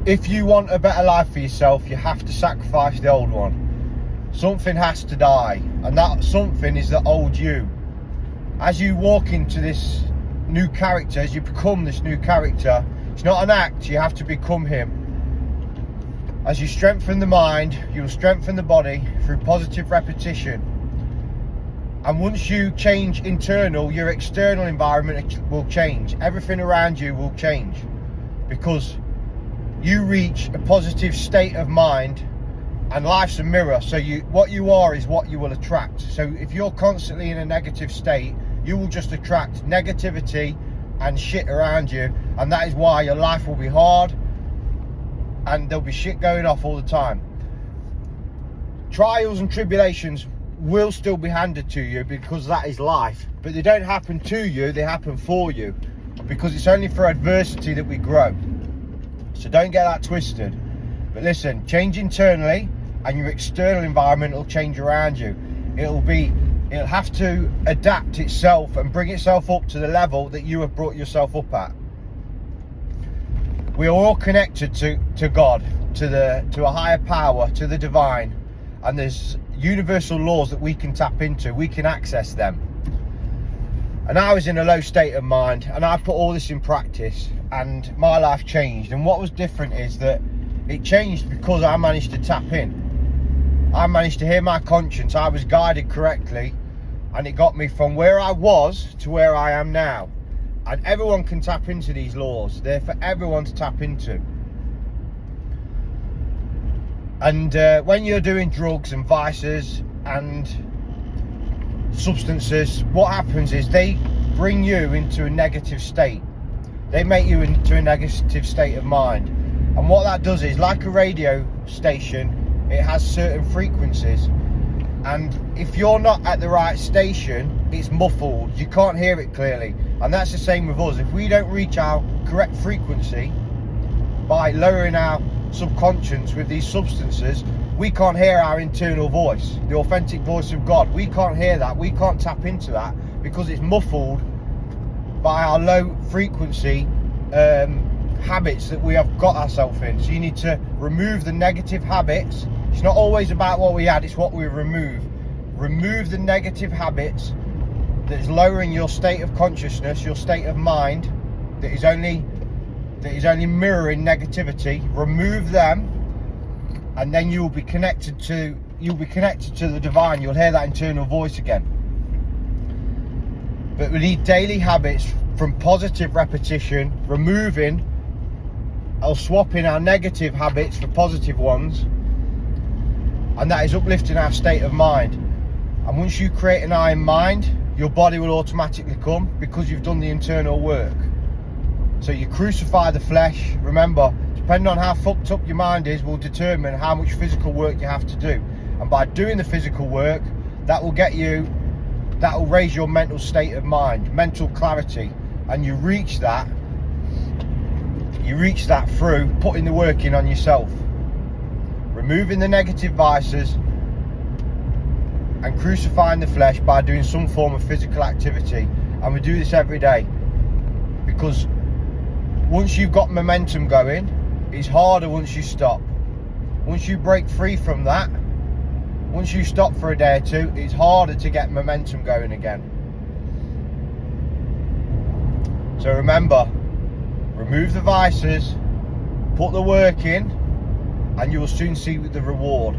if you want a better life for yourself, you have to sacrifice the old one. Something has to die, and that something is the old you. As you walk into this new character, as you become this new character, it's not an act, you have to become him. As you strengthen the mind, you'll strengthen the body through positive repetition. And once you change internal, your external environment will change. Everything around you will change, because you reach a positive state of mind, and life's a mirror. So what you are is what you will attract. So if you're constantly in a negative state, you will just attract negativity and shit around you, and that is why your life will be hard and there'll be shit going off all the time. Trials and tribulations will still be handed to you, because that is life, but they don't happen to you, they happen for you, because it's only for adversity that we grow. So don't get that twisted. But listen, change internally and your external environment will change around you. It'll have to adapt itself and bring itself up to the level that you have brought yourself up at. We are all connected to God, to a higher power, to the divine, and there's universal laws that we can tap into. We can access them. And I was in a low state of mind, and I put all this in practice, and my life changed. And what was different is that it changed because I managed to tap in. I managed to hear my conscience. I was guided correctly, and it got me from where I was to where I am now. And everyone can tap into these laws. They're for everyone to tap into. And when you're doing drugs and vices and substances, what happens is they bring you into a negative state. They make you into a negative state of mind. And what that does is, like a radio station, it has certain frequencies. And if you're not at the right station, it's muffled. You can't hear it clearly. And that's the same with us. If we don't reach our correct frequency by lowering our subconscious with these substances, we can't hear our internal voice, the authentic voice of God. We can't hear that. We can't tap into that because it's muffled by our low frequency habits that we have got ourselves in. So you need to remove the negative habits. It's not always about what we add, it's what we remove. Remove the negative habits that is lowering your state of consciousness, your state of mind, that is only mirroring negativity. Remove them, and then you'll be connected to the divine. You'll hear that internal voice again. But we need daily habits from positive repetition, removing or swapping our negative habits for positive ones, and that is uplifting our state of mind. And once you create an iron mind, your body will automatically come, because you've done the internal work. So you crucify the flesh. Remember, depending on how fucked up your mind is, will determine how much physical work you have to do. And by doing the physical work, that will raise your mental state of mind, mental clarity. And you reach that through putting the work in on yourself, removing the negative vices and crucifying the flesh by doing some form of physical activity. And we do this every day, because once you've got momentum going, it's harder once you stop. Once you break free from that, once you stop for a day or two, it's harder to get momentum going again. So remember, remove the vices, put the work in, and you will soon see the reward.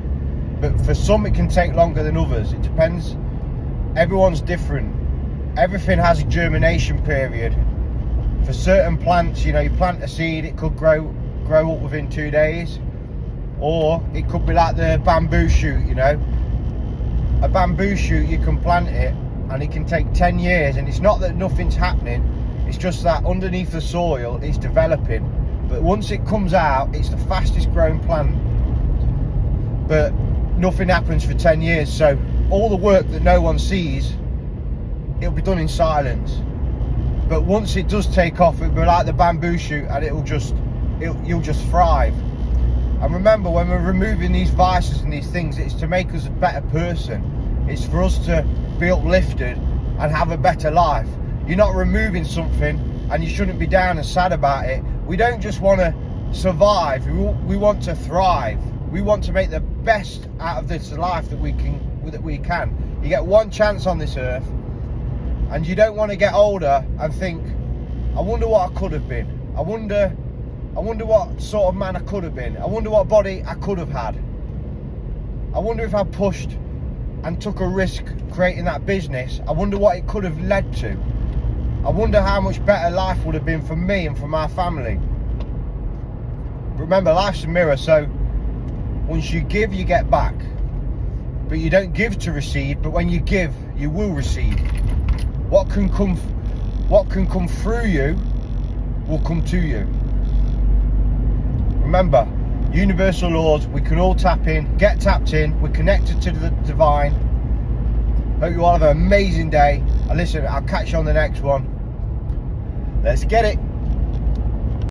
But for some, it can take longer than others. It depends. Everyone's different. Everything has a germination period. For certain plants, you plant a seed, it could grow up within 2 days. Or it could be like the bamboo shoot, A bamboo shoot, you can plant it and it can take 10 years. And it's not that nothing's happening. It's just that underneath the soil, it's developing. But once it comes out, it's the fastest growing plant. But nothing happens for 10 years. So all the work that no one sees, it'll be done in silence. But once it does take off, it'll be like the bamboo shoot, and you'll just thrive. And remember, when we're removing these vices and these things, it's to make us a better person. It's for us to be uplifted and have a better life. You're not removing something and you shouldn't be down and sad about it. We don't just want to survive. We want to thrive. We want to make the best out of this life that we can. You get one chance on this earth, and you don't want to get older and think, I wonder what I could have been. I wonder what sort of man I could have been. I wonder what body I could have had. I wonder if I pushed and took a risk creating that business. I wonder what it could have led to. I wonder how much better life would have been for me and for my family. Remember, life's a mirror, so once you give, you get back. But you don't give to receive, but when you give, you will receive. What can come through you will come to you. Remember, universal laws, we can all tap in, get tapped in, we're connected to the divine. Hope you all have an amazing day. And listen, I'll catch you on the next one. Let's get it.